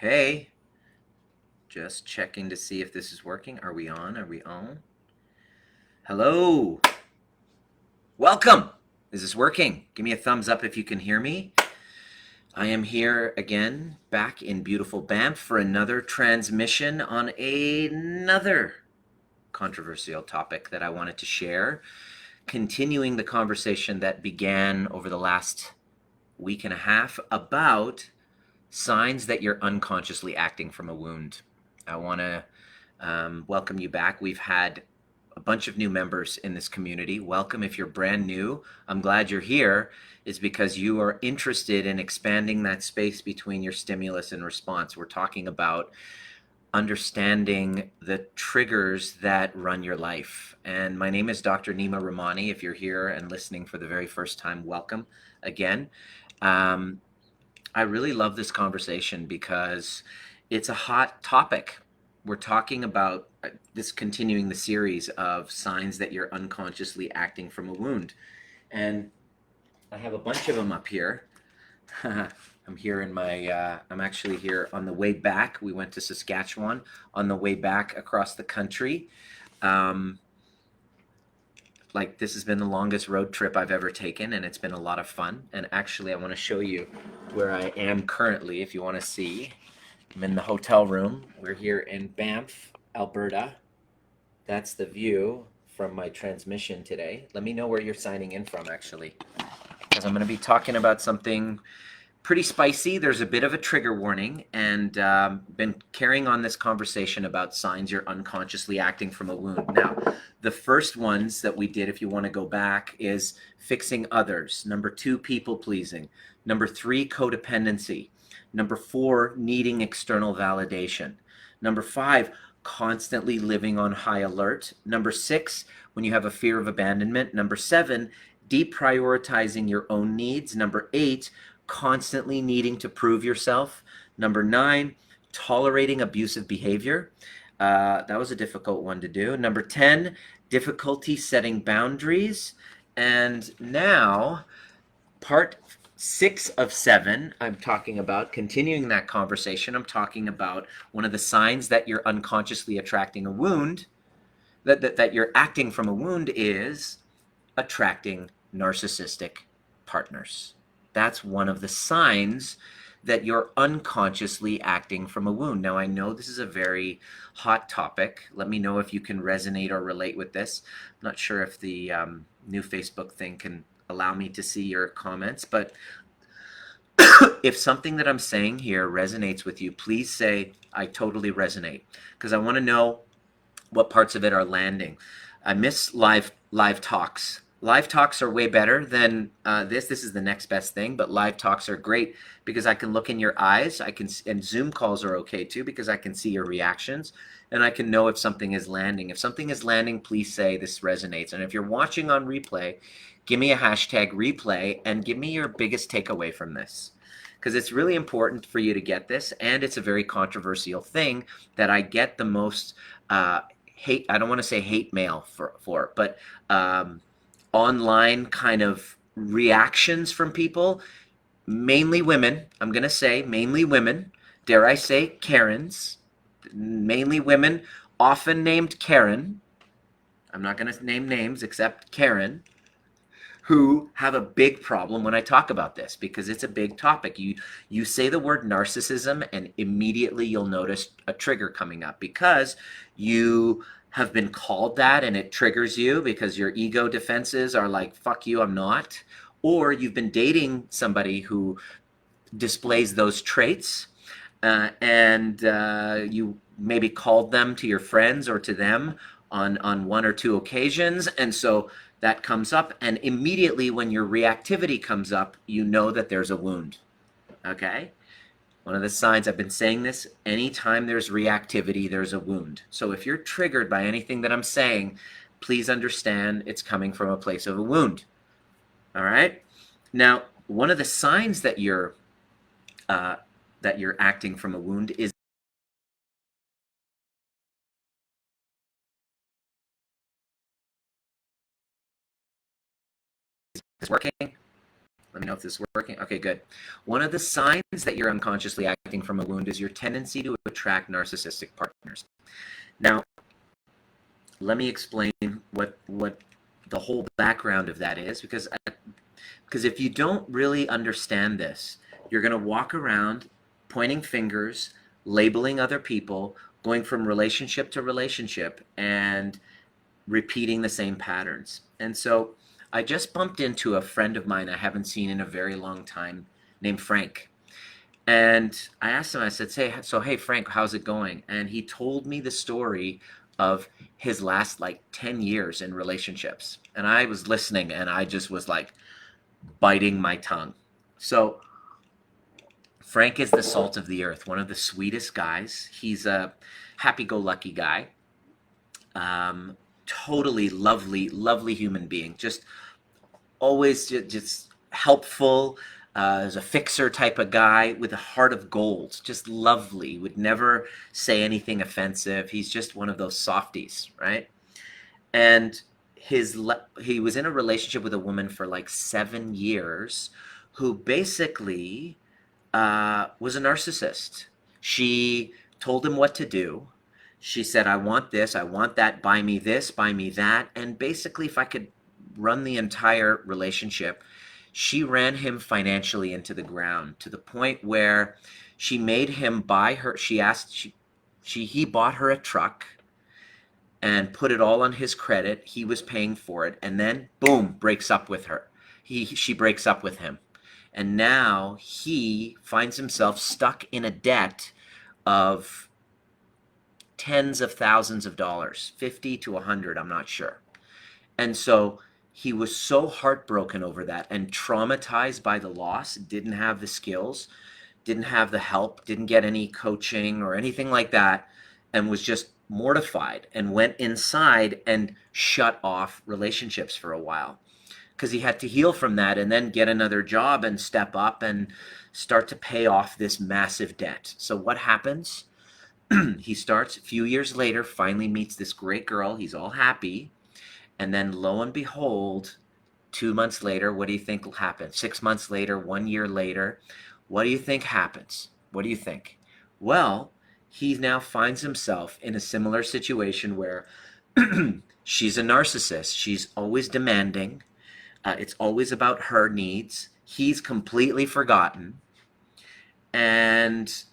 Hey, just checking to see if this is working. Are we on? Are we on? Hello. Welcome. Is this working? Give me a thumbs up if you can hear me. I am here again, back in beautiful Banff for another transmission on another controversial topic that I wanted to share, continuing the conversation that began over the last week and a half about signs that you're unconsciously acting from a wound. I want to welcome you back. We've had a bunch of new members in this community. Welcome if you're brand new. I'm glad you're here. Is because you are interested in expanding that space between your stimulus and response. We're talking about understanding the triggers that run your life. And my name is Dr. Nima Rahmany. If you're here and listening for the very first time, welcome again. I really love this conversation because it's a hot topic. We're talking about this, continuing the series of signs that you're unconsciously acting from a wound. And I have a bunch of them up here. I'm here in my, I'm actually here on the way back. We went to Saskatchewan on the way back across the country. Like, this has been the longest road trip I've ever taken, and it's been a lot of fun. And actually, I want to show you where I am currently, if you want to see. I'm in the hotel room. We're here in Banff, Alberta. That's the view from my transmission today. Let me know where you're signing in from, actually, because I'm going to be talking about something pretty spicy. There's a bit of a trigger warning, and been carrying on this conversation about signs you're unconsciously acting from a wound. Now, the first ones that we did, if you want to go back, is fixing others. Number 2, people pleasing. Number 3, codependency. Number 4, needing external validation. Number 5, constantly living on high alert. Number 6, when you have a fear of abandonment. Number 7, deprioritizing your own needs. Number 8, constantly needing to prove yourself. Number 9, tolerating abusive behavior. That was a difficult one to do. Number 10, difficulty setting boundaries. And now, part 6 of 7, I'm talking about, continuing that conversation, I'm talking about one of the signs that you're unconsciously attracting a wound, that you're acting from a wound, is attracting narcissistic partners. That's one of the signs that you're unconsciously acting from a wound. Now, I know this is a very hot topic. Let me know if you can resonate or relate with this. I'm not sure if the new Facebook thing can allow me to see your comments, but if something that I'm saying here resonates with you, please say, I totally resonate, because I want to know what parts of it are landing. I miss live talks. Live talks are way better than this. This is the next best thing, but live talks are great because I can look in your eyes. And Zoom calls are okay too because I can see your reactions and I can know if something is landing. If something is landing, please say this resonates. And if you're watching on replay, give me a hashtag replay and give me your biggest takeaway from this, because it's really important for you to get this, and it's a very controversial thing that I get the most hate. I don't want to say hate mail for, but online kind of reactions from people, mainly women. I'm going to say mainly women. Dare I say Karens? Mainly women, often named Karen. I'm not going to name names except Karen, who have a big problem when I talk about this because it's a big topic. You say the word narcissism and immediately you'll notice a trigger coming up because you have been called that and it triggers you because your ego defenses are like, fuck you, I'm not. Or you've been dating somebody who displays those traits, and you maybe called them to your friends or to them on 1 or 2 occasions, and so that comes up, and immediately when your reactivity comes up, you know that there's a wound. Okay? One of the signs, I've been saying this, anytime there's reactivity, there's a wound. So if you're triggered by anything that I'm saying, please understand it's coming from a place of a wound. All right? Now, one of the signs that you're acting from a wound is working. Let me know if this is working. Okay, good. One of the signs that you're unconsciously acting from a wound is your tendency to attract narcissistic partners. Now, let me explain what the whole background of that is, because if you don't really understand this, you're going to walk around pointing fingers, labeling other people, going from relationship to relationship, and repeating the same patterns. And so I just bumped into a friend of mine I haven't seen in a very long time named Frank. And I asked him, I said, hey, Frank, how's it going? And he told me the story of his last like 10 years in relationships. And I was listening and I just was like biting my tongue. So Frank is the salt of the earth, one of the sweetest guys. He's a happy-go-lucky guy. Totally lovely human being. Just always just helpful. Is a fixer type of guy with a heart of gold. Just lovely. Would never say anything offensive. He's just one of those softies, right? And he was in a relationship with a woman for like 7 years, who basically was a narcissist. She told him what to do. She said, I want this, I want that, buy me this, buy me that. And basically, if I could run the entire relationship, she ran him financially into the ground, to the point where she made him buy her, he bought her a truck and put it all on his credit. He was paying for it. And then, boom, breaks up with her. She breaks up with him. And now he finds himself stuck in a debt of tens of thousands of dollars, 50 to 100, I'm not sure. And so he was so heartbroken over that and traumatized by the loss, didn't have the skills, didn't have the help, didn't get any coaching or anything like that, and was just mortified and went inside and shut off relationships for a while, because he had to heal from that and then get another job and step up and start to pay off this massive debt. So what happens? He starts, a few years later, finally meets this great girl. He's all happy. And then lo and behold, 2 months later, what do you think will happen? 6 months later, 1 year later, what do you think happens? What do you think? Well, he now finds himself in a similar situation where she's a narcissist. She's always demanding. It's always about her needs. He's completely forgotten, and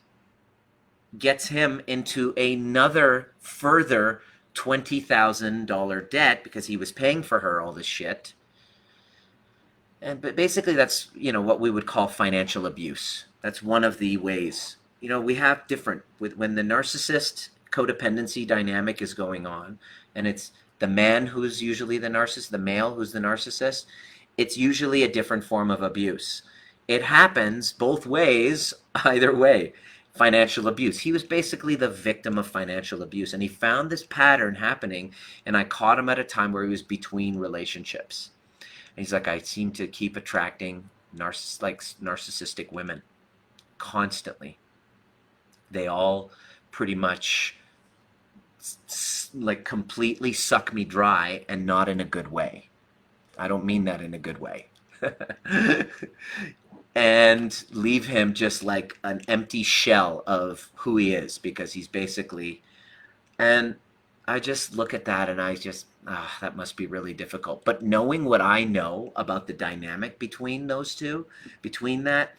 gets him into another further $20,000 debt because he was paying for her all this shit. But basically that's, what we would call financial abuse. That's one of the ways. We have different, when the narcissist codependency dynamic is going on, and it's the man who's usually the narcissist, the male who's the narcissist, it's usually a different form of abuse. It happens both ways, either way. Financial abuse. He was basically the victim of financial abuse, and he found this pattern happening, and I caught him at a time where he was between relationships. And he's like, I seem to keep attracting narcissistic women constantly. They all pretty much like completely suck me dry, and not in a good way. I don't mean that in a good way. And leave him just like an empty shell of who he is, because he's basically, and I just look at that and I just, that must be really difficult. But knowing what I know about the dynamic between those two, between that,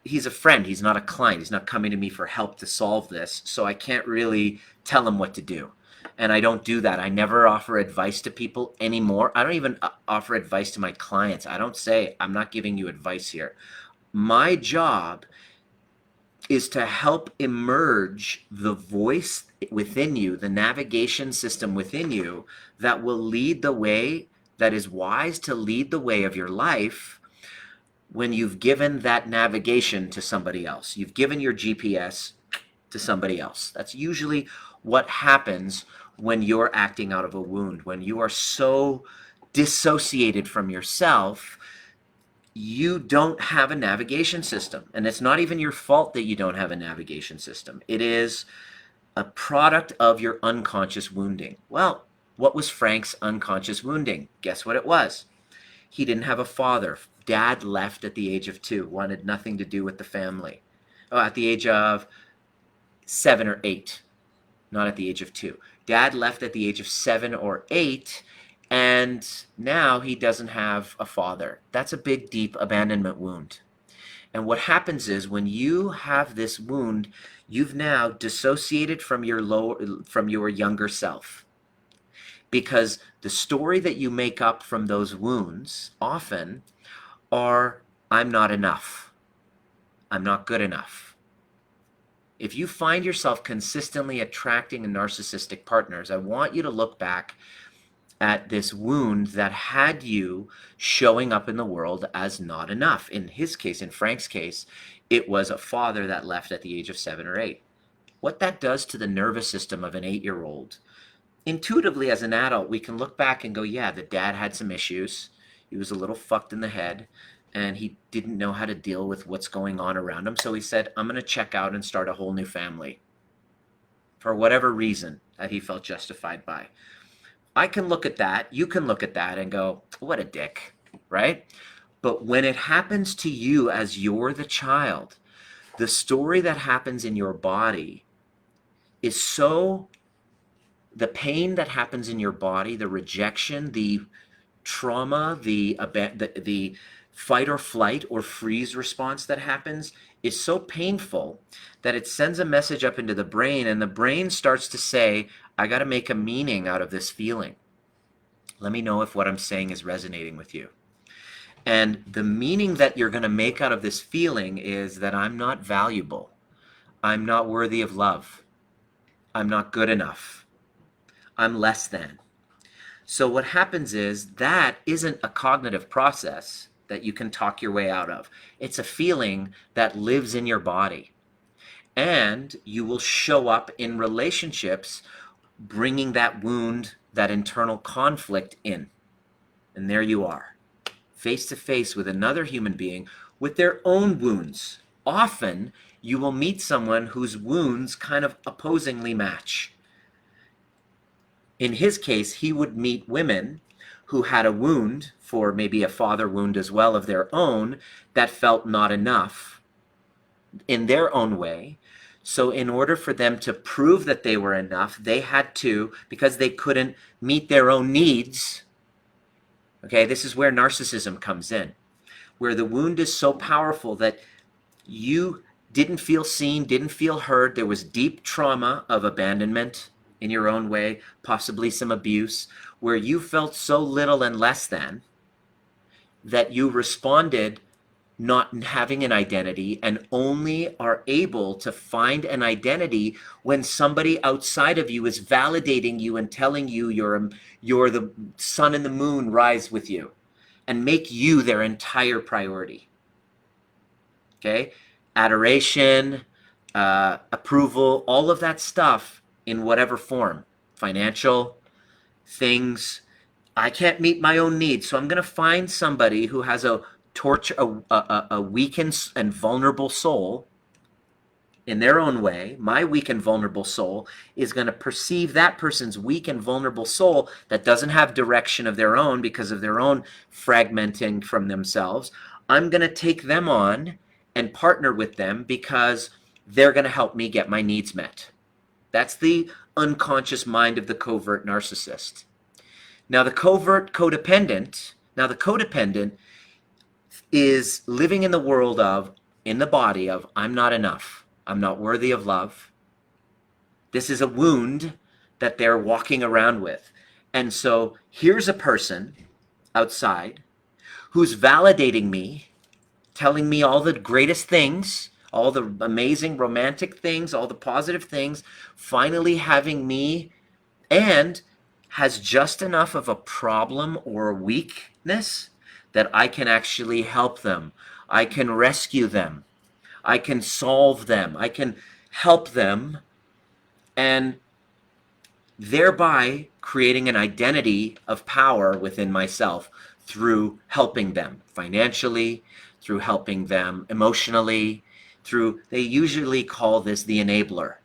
he's a friend, he's not a client, he's not coming to me for help to solve this, so I can't really tell him what to do. And I don't do that. I never offer advice to people anymore. I don't even offer advice to my clients. I don't say, I'm not giving you advice here. My job is to help emerge the voice within you, the navigation system within you that will lead the way, that is wise to lead the way of your life when you've given that navigation to somebody else. You've given your GPS to somebody else. That's usually what happens when you're acting out of a wound. When you are so dissociated from yourself, you don't have a navigation system. And it's not even your fault that you don't have a navigation system. It is a product of your unconscious wounding. Well, what was Frank's unconscious wounding? Guess what it was? He didn't have a father. Dad left at the age of 2, wanted nothing to do with the family. Oh, at the age of 7 or 8, not at the age of 2. Dad left at the age of 7 or 8, and now he doesn't have a father. That's a big, deep abandonment wound. And what happens is when you have this wound, you've now dissociated from your younger self. Because the story that you make up from those wounds often are, I'm not enough. I'm not good enough. If you find yourself consistently attracting narcissistic partners, I want you to look back at this wound that had you showing up in the world as not enough. In his case, in Frank's case, it was a father that left at the age of 7 or 8. What that does to the nervous system of an 8-year-old, intuitively as an adult, we can look back and go, yeah, the dad had some issues. He was a little fucked in the head, and he didn't know how to deal with what's going on around him. So he said, I'm going to check out and start a whole new family for whatever reason that he felt justified by. I can look at that, you can look at that and go, what a dick, right? But when it happens to you as you're the child, the story that happens in your body is so, the pain that happens in your body, the rejection, the trauma, the fight or flight or freeze response that happens is so painful that it sends a message up into the brain, and the brain starts to say, I got to make a meaning out of this feeling. Let me know if what I'm saying is resonating with you. And the meaning that you're going to make out of this feeling is that I'm not valuable. I'm not worthy of love. I'm not good enough. I'm less than. So what happens is that isn't a cognitive process that you can talk your way out of. It's a feeling that lives in your body. And you will show up in relationships bringing that wound, that internal conflict in. And there you are, face to face with another human being with their own wounds. Often you will meet someone whose wounds kind of opposingly match. In his case, he would meet women who had a wound, for maybe a father wound as well of their own, that felt not enough in their own way. So in order for them to prove that they were enough, they had to, because they couldn't meet their own needs. Okay, this is where narcissism comes in, where the wound is so powerful that you didn't feel seen, didn't feel heard. There was deep trauma of abandonment in your own way, possibly some abuse, where you felt so little and less than that you responded not having an identity, and only are able to find an identity when somebody outside of you is validating you and telling you you're the sun and the moon rise with you, and make you their entire priority. Okay? Adoration, approval, all of that stuff in whatever form. Financial things. I can't meet my own needs, so I'm going to find somebody who has a weakened and vulnerable soul in their own way. My weak and vulnerable soul is going to perceive that person's weak and vulnerable soul that doesn't have direction of their own because of their own fragmenting from themselves. I'm going to take them on and partner with them because they're going to help me get my needs met. That's the unconscious mind of the covert narcissist. Now the codependent is living in the world of, in the body of, I'm not enough. I'm not worthy of love. This is a wound that they're walking around with. And so here's a person outside who's validating me, telling me all the greatest things, all the amazing romantic things, all the positive things, finally having me, and has just enough of a problem or a weakness that I can actually help them. I can rescue them. I can solve them. I can help them, and thereby creating an identity of power within myself through helping them financially, through helping them emotionally, they usually call this the enabler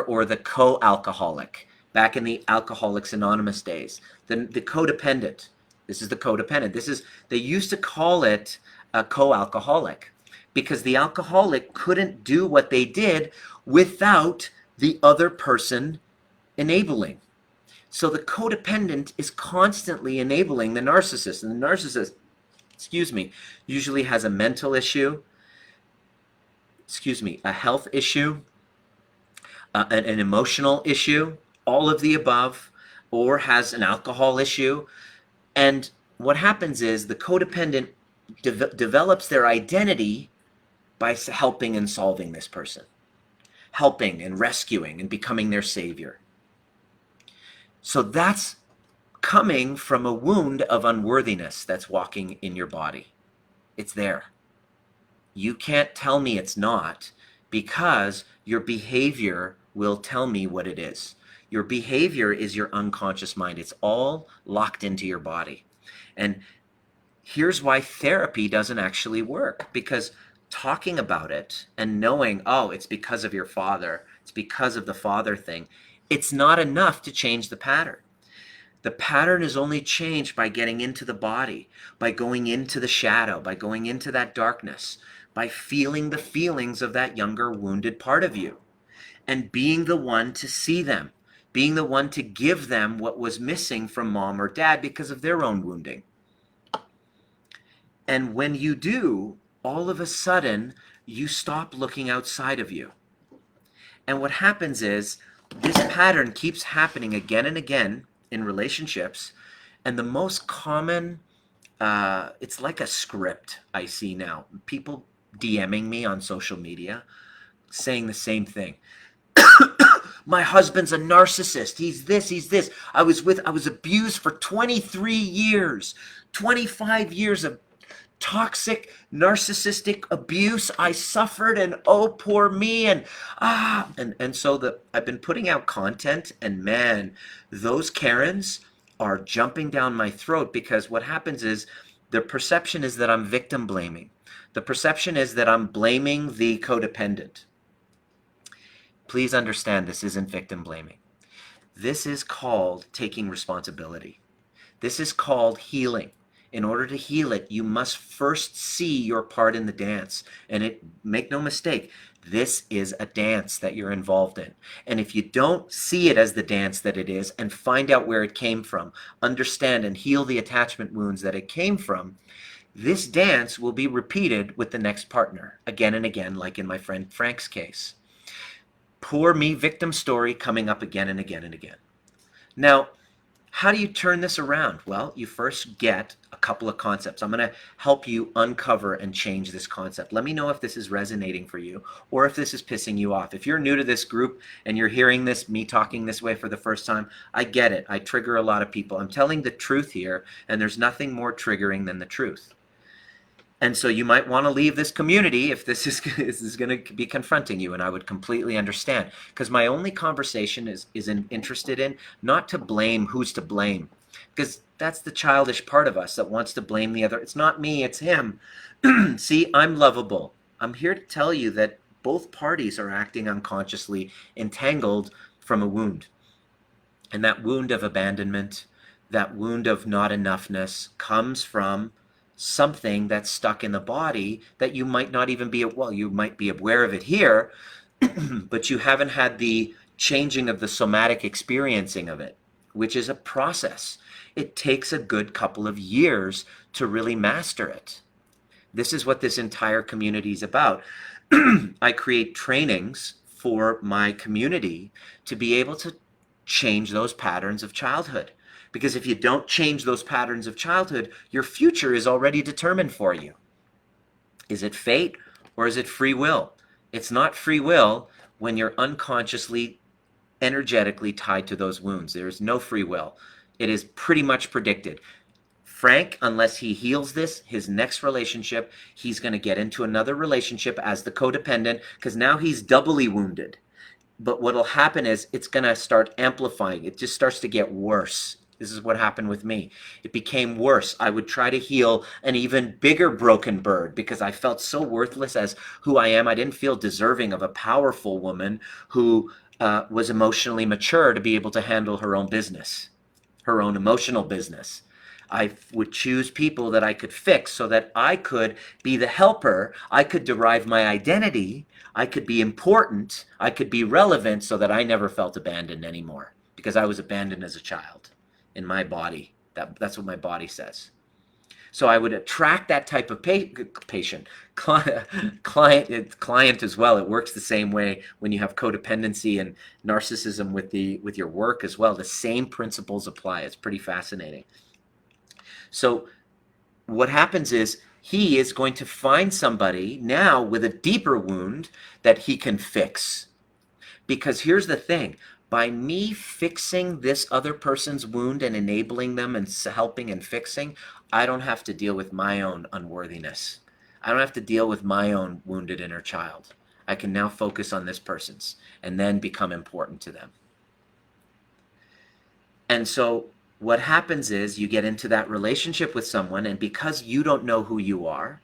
or the co-alcoholic. Back in the Alcoholics Anonymous days, the codependent, This is the codependent. They used to call it a co-alcoholic because the alcoholic couldn't do what they did without the other person enabling. So the codependent is constantly enabling the narcissist. And the narcissist, usually has a mental issue, a health issue, an emotional issue, all of the above, or has an alcohol issue. And what happens is the codependent develops their identity by helping and solving this person, helping and rescuing and becoming their savior. So that's coming from a wound of unworthiness that's walking in your body. It's there. You can't tell me it's not, because your behavior will tell me what it is. Your behavior is your unconscious mind. It's all locked into your body. And here's why therapy doesn't actually work, because talking about it and knowing, oh, it's because of your father, it's because of the father thing, it's not enough to change the pattern. The pattern is only changed by getting into the body, by going into the shadow, by going into that darkness, by feeling the feelings of that younger wounded part of you, and being the one to see them, being the one to give them what was missing from mom or dad because of their own wounding. And when you do, all of a sudden, you stop looking outside of you. And what happens is, this pattern keeps happening again and again in relationships. And the most common, it's like a script I see now. People DMing me on social media saying the same thing. My husband's a narcissist. He's this, he's this. I was abused for 23 years, 25 years of toxic, narcissistic abuse. I suffered, and oh, poor me, and so I've been putting out content, and man, those Karens are jumping down my throat, because what happens is the perception is that I'm victim blaming. The perception is that I'm blaming the codependent. Please understand, this isn't victim blaming. This is called taking responsibility. This is called healing. In order to heal it, you must first see your part in the dance. And make no mistake, this is a dance that you're involved in. And if you don't see it as the dance that it is and find out where it came from, understand and heal the attachment wounds that it came from, this dance will be repeated with the next partner again and again, like in my friend Frank's case. Poor me victim story coming up again and again and again. Now, how do you turn this around? Well, you first get a couple of concepts. I'm going to help you uncover and change this concept. Let me know if this is resonating for you or if this is pissing you off. If you're new to this group and you're hearing this, me talking this way for the first time, I get it. I trigger a lot of people. I'm telling the truth here, and there's nothing more triggering than the truth. And so you might want to leave this community if this is going to be confronting you, and I would completely understand. Because my only conversation is interested in not to blame who's to blame, because that's the childish part of us that wants to blame the other. It's not me, it's him. See, I'm lovable. I'm here to tell you that both parties are acting unconsciously entangled from a wound. And that wound of abandonment, that wound of not enoughness comes from something that's stuck in the body that you might not even be, well, you might be aware of it here, but you haven't had the changing of the somatic experiencing of it, which is a process. It takes a good couple of years to really master it. This is what this entire community is about. I create trainings for my community to be able to change those patterns of childhood. Because if you don't change those patterns of childhood, your future is already determined for you. Is it fate or is it free will? It's not free will when you're unconsciously, energetically tied to those wounds. There is no free will. It is pretty much predicted. Frank, unless he heals this, his next relationship, he's going to get into another relationship as the codependent, because now he's doubly wounded. But what will happen is it's going to start amplifying. It just starts to get worse. This is what happened with me. It became worse. I would try to heal an even bigger broken bird because I felt so worthless as who I am. I didn't feel deserving of a powerful woman who was emotionally mature to be able to handle her own business, her own emotional business. I would choose people that I could fix so that I could be the helper. I could derive my identity. I could be important. I could be relevant so that I never felt abandoned anymore, because I was abandoned as a child in my body. That's what my body says. So I would attract that type of patient, client as well. It works the same way when you have codependency and narcissism with your work as well. The same principles apply. It's pretty fascinating. So what happens is he is going to find somebody now with a deeper wound that he can fix. Because here's the thing. By me fixing this other person's wound and enabling them and helping and fixing, I don't have to deal with my own unworthiness. I don't have to deal with my own wounded inner child. I can now focus on this person's and then become important to them. And so what happens is you get into that relationship with someone, and because you don't know who you are,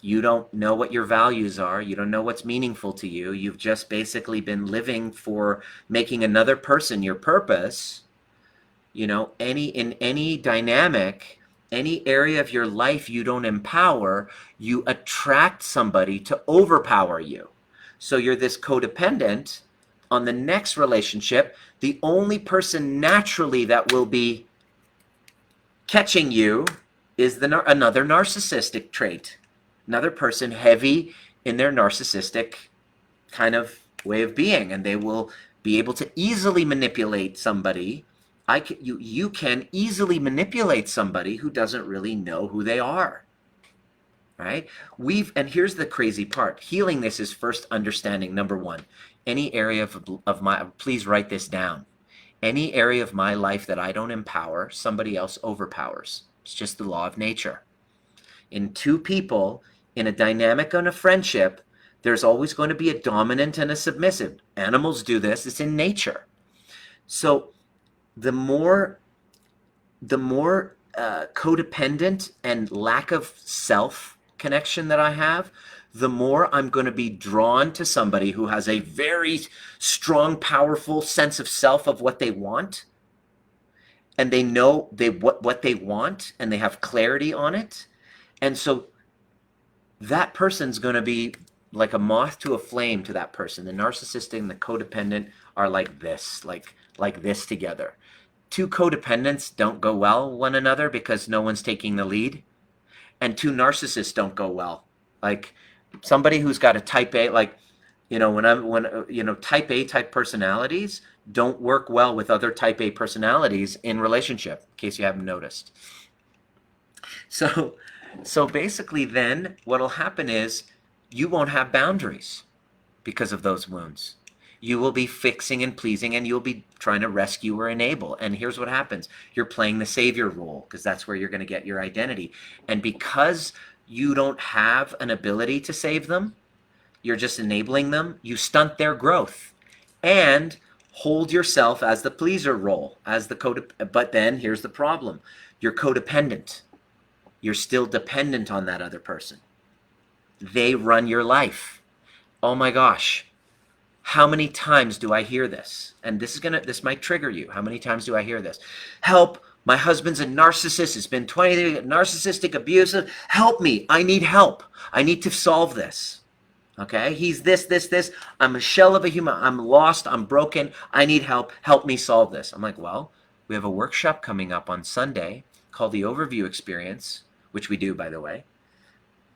you don't know what your values are, you don't know what's meaningful to you, you've just basically been living for making another person your purpose. You know, in any dynamic, any area of your life you don't empower, you attract somebody to overpower you. So you're this codependent. On the next relationship, the only person naturally that will be catching you is another narcissistic trait. Another person heavy in their narcissistic kind of way of being, and they will be able to easily manipulate somebody. You can easily manipulate somebody who doesn't really know who they are, right? And here's the crazy part. Healing this is first understanding, number one, any area of my, please write this down. Any area of my life that I don't empower, somebody else overpowers. It's just the law of nature. In two people, in a dynamic on a friendship, there's always going to be a dominant and a submissive. Animals do this. It's in nature. So the more codependent and lack of self connection that I have, the more I'm going to be drawn to somebody who has a very strong, powerful sense of self of what they want. And they know what they want, and they have clarity on it. And so that person's going to be like a moth to a flame to that person. The narcissistic and the codependent are like this together. Two codependents don't go well with one another because no one's taking the lead. And two narcissists don't go well. Like somebody who's got a type A, like, you know, type A type personalities don't work well with other type A personalities in relationship, in case you haven't noticed. So basically then what'll happen is you won't have boundaries because of those wounds. You will be fixing and pleasing, and you'll be trying to rescue or enable. And here's what happens. You're playing the savior role because that's where you're going to get your identity. And because you don't have an ability to save them, you're just enabling them, you stunt their growth and hold yourself as the pleaser role, but then here's the problem. You're codependent. You're still dependent on that other person. They run your life. Oh my gosh. How many times do I hear this? And this might trigger you. How many times do I hear this? Help, my husband's a narcissist. It's been 20 years, narcissistic, abusive. Help me. I need help. I need to solve this. Okay? He's this. I'm a shell of a human. I'm lost. I'm broken. I need help. Help me solve this. I'm like, well, we have a workshop coming up on Sunday called the Overview Experience, which we do, by the way.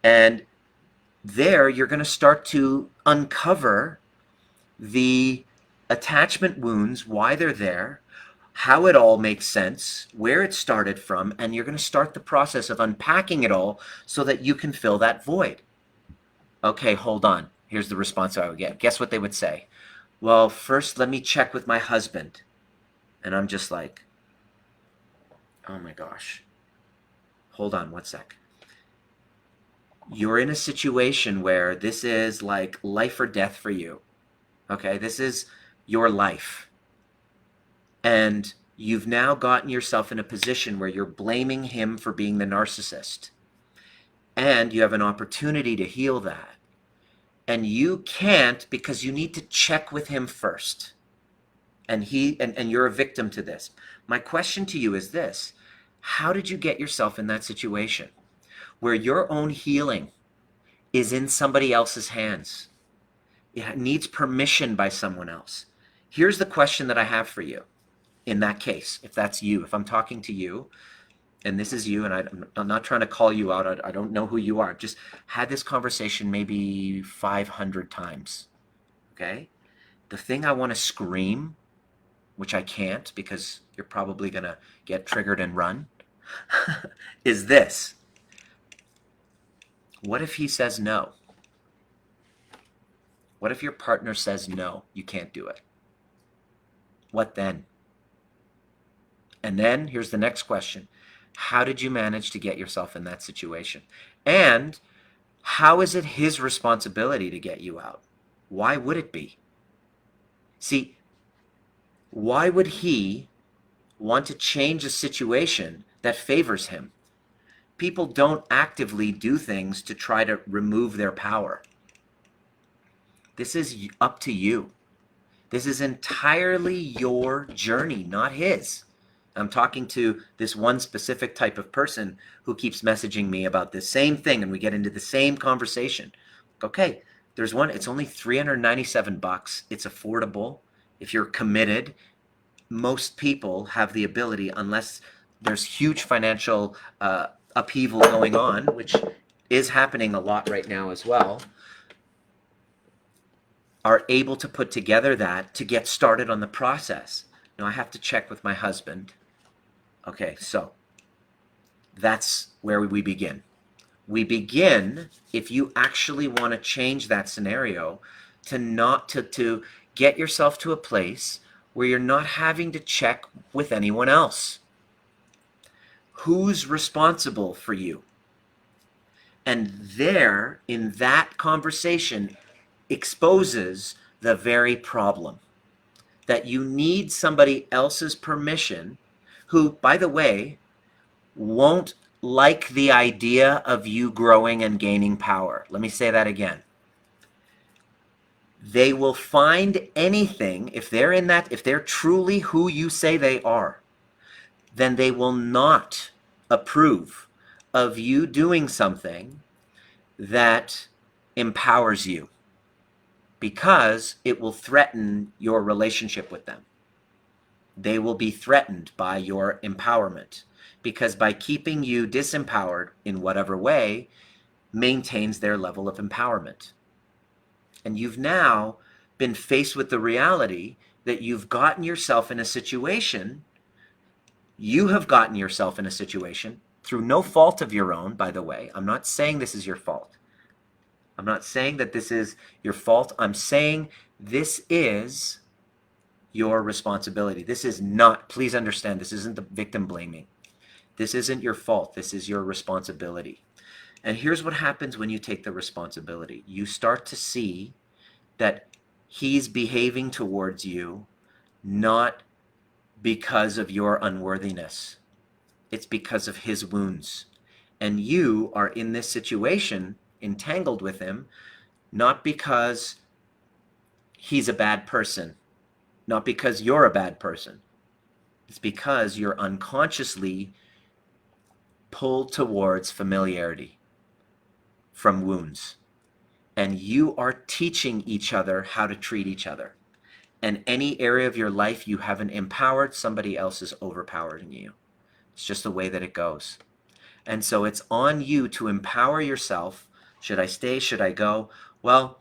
And there you're going to start to uncover the attachment wounds, why they're there, how it all makes sense, where it started from, and you're going to start the process of unpacking it all so that you can fill that void. Okay, hold on. Here's the response I would get. Guess what they would say? Well, first let me check with my husband. And I'm just like, oh my gosh. Hold on one sec. You're in a situation where this is like life or death for you. Okay, this is your life. And you've now gotten yourself in a position where you're blaming him for being the narcissist. And you have an opportunity to heal that. And you can't because you need to check with him first. And you're a victim to this. My question to you is this. How did you get yourself in that situation where your own healing is in somebody else's hands? It needs permission by someone else. Here's the question that I have for you in that case, if that's you, if I'm talking to you, and this is you, and I'm not trying to call you out. I don't know who you are. I've just had this conversation maybe 500 times, okay? The thing I want to scream, which I can't because you're probably going to get triggered and run, is this. What if he says no? What if your partner says no, you can't do it? What then? And then here's the next question. How did you manage to get yourself in that situation? And how is it his responsibility to get you out? Why would it be? See, why would he want to change a situation that favors him? People don't actively do things to try to remove their power. This is up to you. This is entirely your journey, not his. I'm talking to this one specific type of person who keeps messaging me about this same thing, and we get into the same conversation. Okay, there's one, it's only $397. It's affordable. If you're committed, most people have the ability, unless there's huge financial upheaval going on, which is happening a lot right now as well, are able to put together that to get started on the process. Now, I have to check with my husband. Okay, so that's where we begin. We begin, if you actually want to change that scenario, to get yourself to a place where you're not having to check with anyone else. Who's responsible for you? And there, in that conversation, exposes the very problem. That you need somebody else's permission who, by the way, won't like the idea of you growing and gaining power. Let me say that again. They will find anything, if they're in that, if they're truly who you say they are, then they will not approve of you doing something that empowers you, because it will threaten your relationship with them. They will be threatened by your empowerment, because by keeping you disempowered in whatever way maintains their level of empowerment. And you've now been faced with the reality that you've gotten yourself in a situation, you have gotten yourself in a situation through no fault of your own, by the way. I'm not saying this is your fault. I'm not saying that this is your fault. I'm saying this is your responsibility. This is not, please understand, this isn't the victim blaming. This isn't your fault. This is your responsibility. And here's what happens when you take the responsibility. You start to see that he's behaving towards you not because of your unworthiness. It's because of his wounds. And you are in this situation entangled with him, not because he's a bad person, not because you're a bad person. It's because you're unconsciously pulled towards familiarity from wounds. And you are teaching each other how to treat each other. And any area of your life you haven't empowered, somebody else is overpowering you. It's just the way that it goes. And so it's on you to empower yourself. Should I stay? Should I go? Well,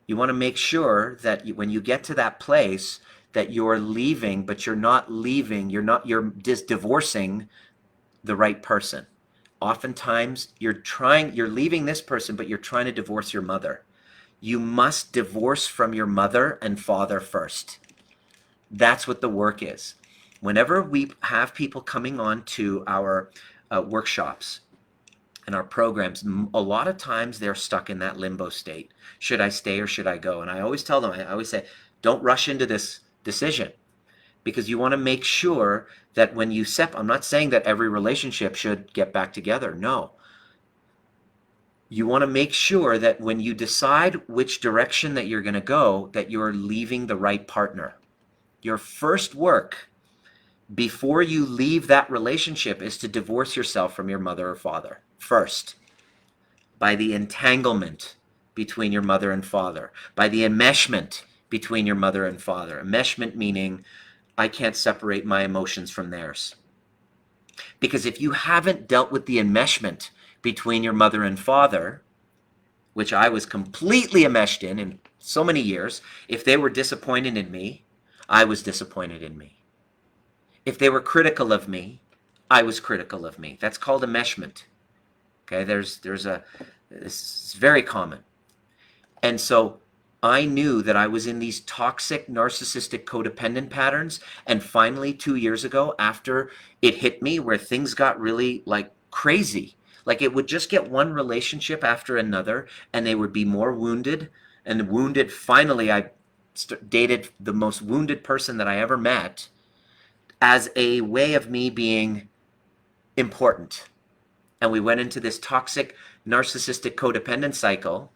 you want to make sure that when you get to that place that you're leaving, but you're not leaving, you're just divorcing the right person. Oftentimes you're leaving this person, but you're trying to divorce your mother. You must divorce from your mother and father first. That's what the work is. Whenever we have people coming on to our workshops and our programs, a lot of times they're stuck in that limbo state. Should I stay or should I go? And I always tell them, I always say, don't rush into this decision, because you want to make sure that when you I'm not saying that every relationship should get back together. No. You want to make sure that when you decide which direction that you're going to go, that you're leaving the right partner. Your first work before you leave that relationship is to divorce yourself from your mother or father first, by the entanglement between your mother and father, by the enmeshment between your mother and father. Enmeshment meaning I can't separate my emotions from theirs. Because if you haven't dealt with the enmeshment between your mother and father, which I was completely enmeshed in so many years, if they were disappointed in me, I was disappointed in me. If they were critical of me, I was critical of me. That's called enmeshment. Okay, this is very common. And so I knew that I was in these toxic, narcissistic, codependent patterns. And finally, 2 years ago, after it hit me where things got really like crazy, like it would just get one relationship after another and they would be more wounded and wounded. Finally, I dated the most wounded person that I ever met as a way of me being important. And we went into this toxic, narcissistic, codependent cycle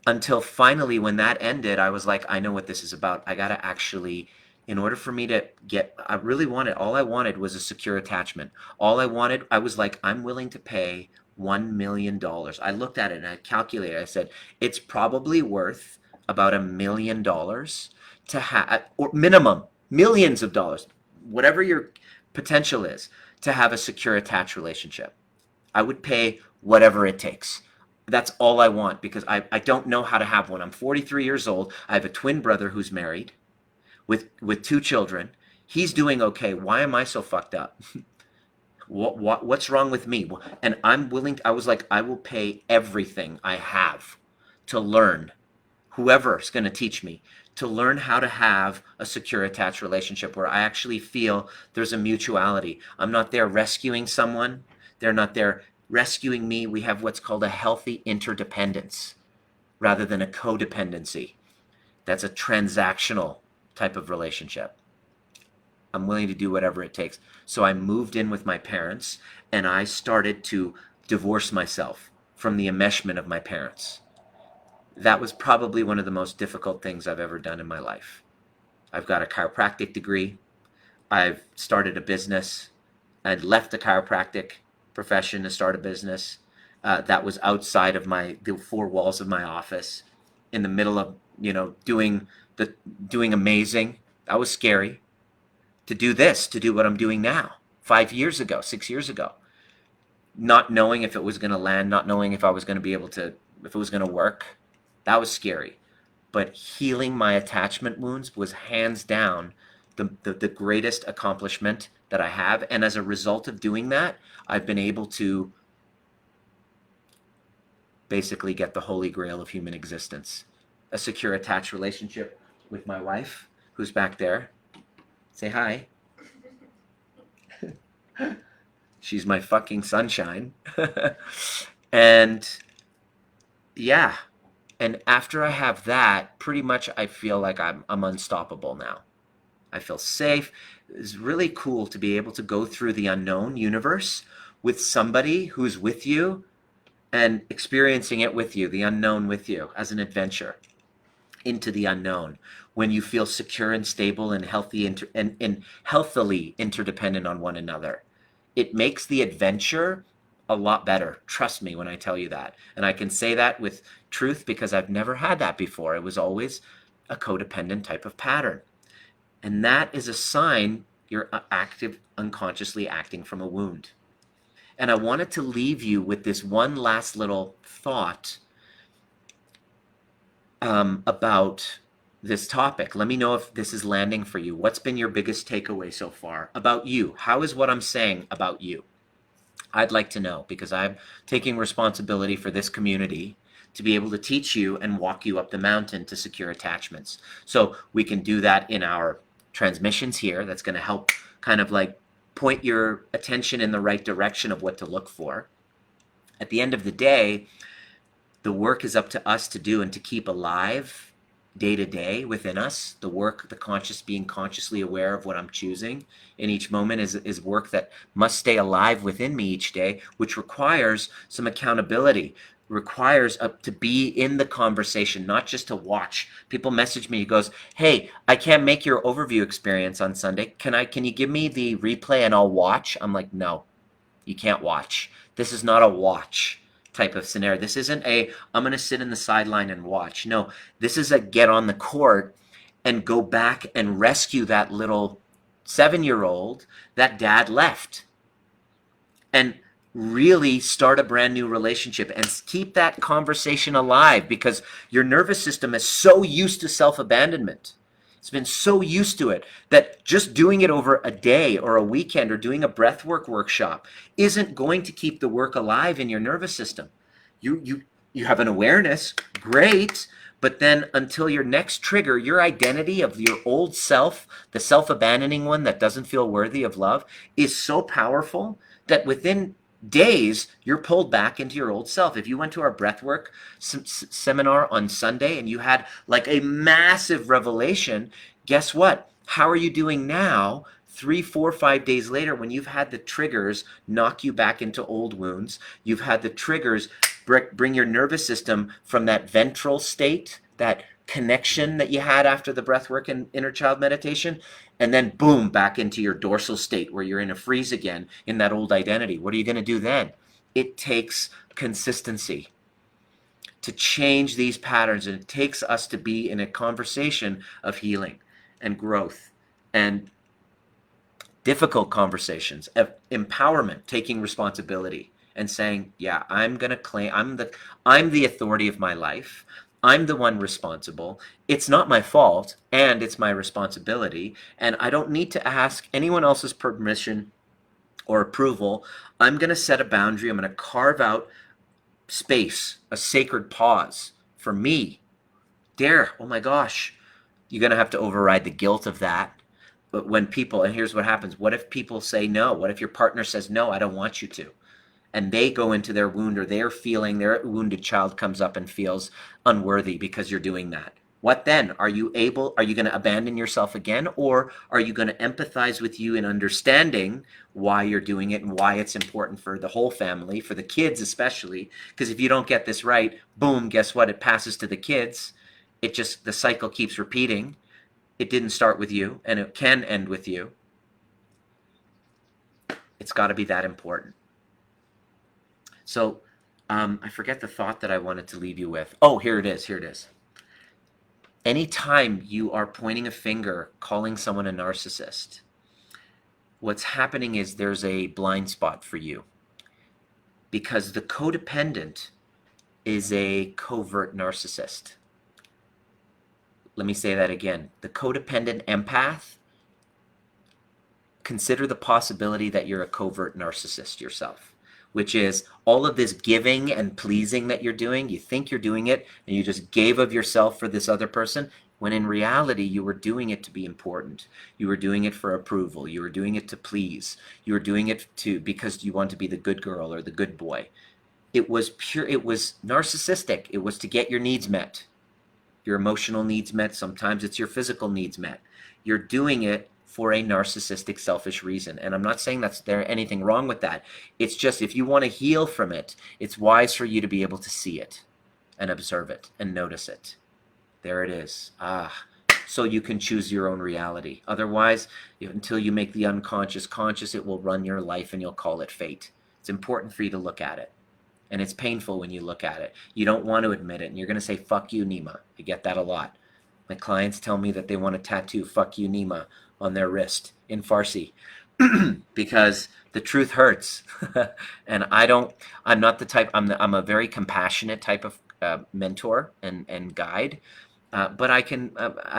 until finally, when that ended, I was like, I know what this is about. I got to actually, in order for me to get, I really wanted, all I wanted was a secure attachment. All I wanted, I was like, I'm willing to pay $1 million. I looked at it and I calculated, I said, it's probably worth about $1 million to have, or minimum, millions of dollars, whatever your potential is, to have a secure attached relationship. I would pay whatever it takes. That's all I want because I don't know how to have one. I'm 43 years old. I have a twin brother who's married with 2 children. He's doing okay. Why am I so fucked up? What's wrong with me? And I'm willing, I was like, I will pay everything I have to learn, whoever's going to teach me, to learn how to have a secure attached relationship where I actually feel there's a mutuality. I'm not there rescuing someone. They're not there rescuing me. We have what's called a healthy interdependence rather than a codependency. That's a transactional type of relationship. I'm willing to do whatever it takes. So I moved in with my parents and I started to divorce myself from the enmeshment of my parents. That was probably one of the most difficult things I've ever done in my life. I've got a chiropractic degree. I've started a business. I'd left the chiropractic profession to start a business that was outside of the 4 walls of my office, in the middle of doing amazing. That was scary. To do what I'm doing now, 5 years ago, 6 years ago, not knowing if it was going to land, not knowing if I was going to be able to, if it was going to work. That was scary. But healing my attachment wounds was hands down the greatest accomplishment that I have. And as a result of doing that, I've been able to basically get the holy grail of human existence. A secure attached relationship with my wife, who's back there. Say hi. She's my fucking sunshine. And yeah. And after I have that, pretty much I feel like I'm unstoppable now. I feel safe. It's really cool to be able to go through the unknown universe with somebody who's with you and experiencing it with you, the unknown with you, as an adventure into the unknown, when you feel secure and stable and healthy and healthily interdependent on one another. It makes the adventure a lot better. Trust me when I tell you that. And I can say that with truth because I've never had that before. It was always a codependent type of pattern. And that is a sign you're unconsciously acting from a wound. And I wanted to leave you with this one last little thought about this topic. Let me know if this is landing for you. What's been your biggest takeaway so far about you? How is what I'm saying about you? I'd like to know, because I'm taking responsibility for this community to be able to teach you and walk you up the mountain to secure attachments. So we can do that in our transmissions here. That's going to help kind of like point your attention in the right direction of what to look for. At the end of the day, the work is up to us to do and to keep alive day to day within us. The work, the conscious, being consciously aware of what I'm choosing in each moment is work that must stay alive within me each day, which requires some accountability, requires to be in the conversation, not just to watch. People message me, he goes, hey, I can't make your overview experience on Sunday. Can you give me the replay and I'll watch? I'm like, no, you can't watch. This is not a watch type of scenario. This isn't I'm going to sit in the sideline and watch. No, this is a get on the court and go back and rescue that little 7-year-old that dad left. And really start a brand new relationship and keep that conversation alive, because your nervous system is so used to self-abandonment. It's been so used to it that just doing it over a day or a weekend or doing a breathwork workshop isn't going to keep the work alive in your nervous system. You have an awareness, great, but then until your next trigger, your identity of your old self, the self-abandoning one that doesn't feel worthy of love, is so powerful that within days, you're pulled back into your old self. If you went to our breathwork seminar on Sunday and you had like a massive revelation, guess what? How are you doing now, 3, 4, 5 days later, when you've had the triggers knock you back into old wounds? You've had the triggers bring your nervous system from that ventral state, that connection that you had after the breathwork and inner child meditation, and then boom, back into your dorsal state where you're in a freeze again in that old identity. What are you going to do then? It takes consistency to change these patterns, and it takes us to be in a conversation of healing and growth and difficult conversations of empowerment, taking responsibility and saying, yeah, I'm going to claim I'm the authority of my life. I'm the one responsible. It's not my fault, and it's my responsibility, and I don't need to ask anyone else's permission or approval. I'm going to set a boundary. I'm going to carve out space, a sacred pause for me. Oh my gosh, you're going to have to override the guilt of that. But when people, and here's what happens, what if people say no? What if your partner says, no, I don't want you to? And they go into their wound, or they're feeling, their wounded child comes up and feels unworthy because you're doing that. What then? Are you going to abandon yourself again? Or are you going to empathize with you in understanding why you're doing it and why it's important for the whole family, for the kids especially? Because if you don't get this right, boom, guess what? It passes to the kids. The cycle keeps repeating. It didn't start with you, and it can end with you. It's got to be that important. So I forget the thought that I wanted to leave you with. Oh, here it is. Anytime you are pointing a finger, calling someone a narcissist, what's happening is there's a blind spot for you, because the codependent is a covert narcissist. Let me say that again. The codependent empath, consider the possibility that you're a covert narcissist yourself, which is all of this giving and pleasing that you're doing. You think you're doing it, and you just gave of yourself for this other person, when in reality, you were doing it to be important. You were doing it for approval. You were doing it to please. You were doing it because you want to be the good girl or the good boy. It was narcissistic. It was to get your needs met. Your emotional needs met. Sometimes it's your physical needs met. You're doing it for a narcissistic, selfish reason. And I'm not saying there's anything wrong with that. It's just, if you want to heal from it, it's wise for you to be able to see it and observe it and notice it. There it is. So you can choose your own reality. Otherwise, until you make the unconscious conscious, it will run your life and you'll call it fate. It's important for you to look at it. And it's painful when you look at it. You don't want to admit it. And you're going to say, fuck you, Nima. I get that a lot. My clients tell me that they want to tattoo fuck you, Nima on their wrist in Farsi because the truth hurts. And I'm not the type, I'm a very compassionate type of mentor and guide. But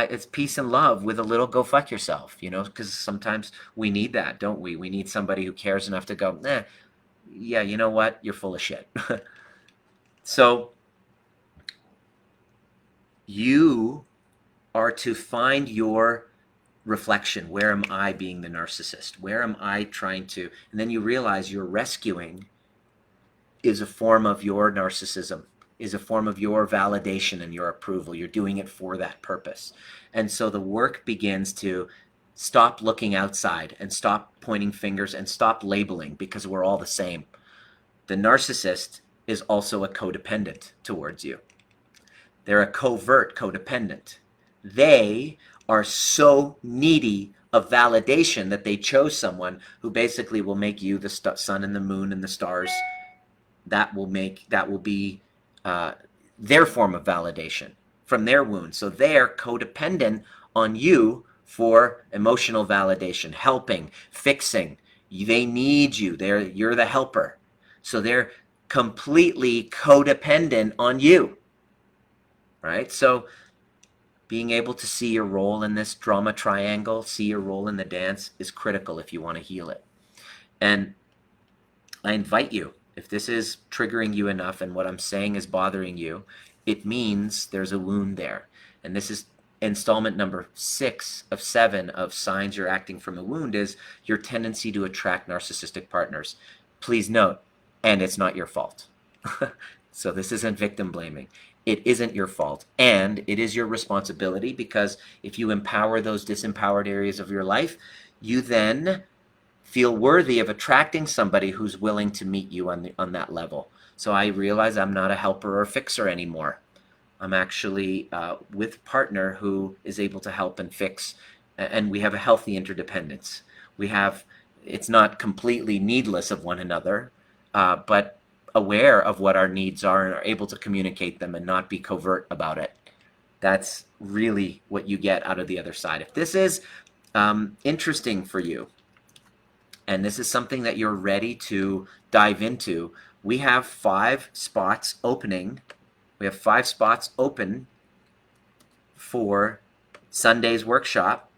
it's peace and love with a little go fuck yourself, because sometimes we need that, don't we? We need somebody who cares enough to go, yeah, you know what? You're full of shit. So you are to find your reflection. Where am I being the narcissist? Where am I trying to? And then you realize your rescuing is a form of your narcissism, is a form of your validation and your approval. You're doing it for that purpose. And so the work begins to stop looking outside and stop pointing fingers and stop labeling, because we're all the same. The narcissist is also a codependent towards you. They're a covert codependent. They are so needy of validation that they chose someone who basically will make you the sun and the moon and the stars. That will be their form of validation from their wound. So they're codependent on you for emotional validation, helping, fixing. They need you. You're the helper. So they're completely codependent on you, right? So being able to see your role in this drama triangle, see your role in the dance is critical if you want to heal it. And I invite you, if this is triggering you enough and what I'm saying is bothering you, it means there's a wound there. And this is installment number 6 of 7 of signs you're acting from a wound, is your tendency to attract narcissistic partners. Please note, and it's not your fault. So this isn't victim blaming. It isn't your fault, and it is your responsibility, because if you empower those disempowered areas of your life, you then feel worthy of attracting somebody who's willing to meet you on that level. So I realize I'm not a helper or fixer anymore. I'm actually with a partner who is able to help and fix, and we have a healthy interdependence. It's not completely needless of one another, but aware of what our needs are and are able to communicate them and not be covert about it. That's really what you get out of the other side. If this is interesting for you, and this is something that you're ready to dive into, we have 5 spots opening. We have 5 spots open for Sunday's workshop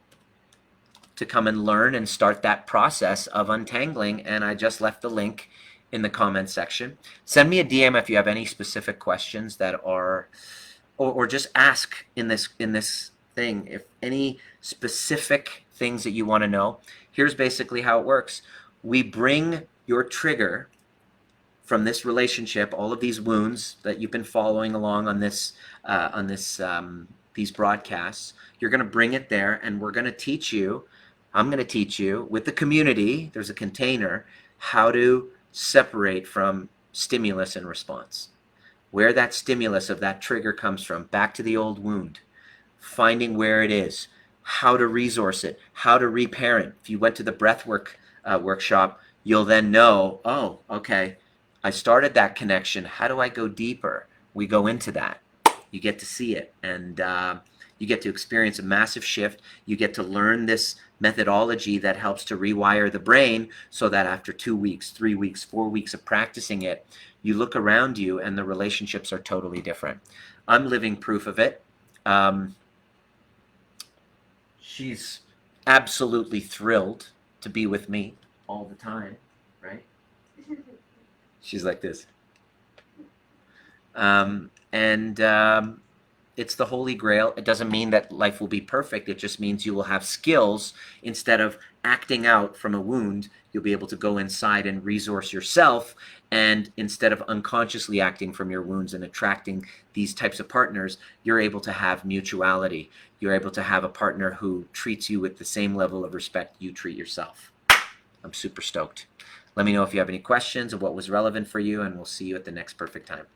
to come and learn and start that process of untangling. And I just left the link in the comment section. Send me a DM if you have any specific questions that are, or just ask in this thing, if any specific things that you want to know. Here's basically how it works. We bring your trigger from this relationship, all of these wounds that you've been following along on these broadcasts. You're going to bring it there, and we're going to teach you. I'm going to teach you with the community. There's a container, how to separate from stimulus and response. Where that stimulus of that trigger comes from, back to the old wound, finding where it is, how to resource it, how to reparent. If you went to the Breathwork workshop, you'll then know, oh, okay, I started that connection. How do I go deeper? We go into that. You get to see it, and you get to experience a massive shift. You get to learn this methodology that helps to rewire the brain, so that after 2 weeks, 3 weeks, 4 weeks of practicing it, you look around you and the relationships are totally different. I'm living proof of it. She's absolutely thrilled to be with me all the time, right? She's like this. It's the Holy Grail. It doesn't mean that life will be perfect. It just means you will have skills. Instead of acting out from a wound, you'll be able to go inside and resource yourself. And instead of unconsciously acting from your wounds and attracting these types of partners, you're able to have mutuality. You're able to have a partner who treats you with the same level of respect you treat yourself. I'm super stoked. Let me know if you have any questions of what was relevant for you, and we'll see you at the next perfect time.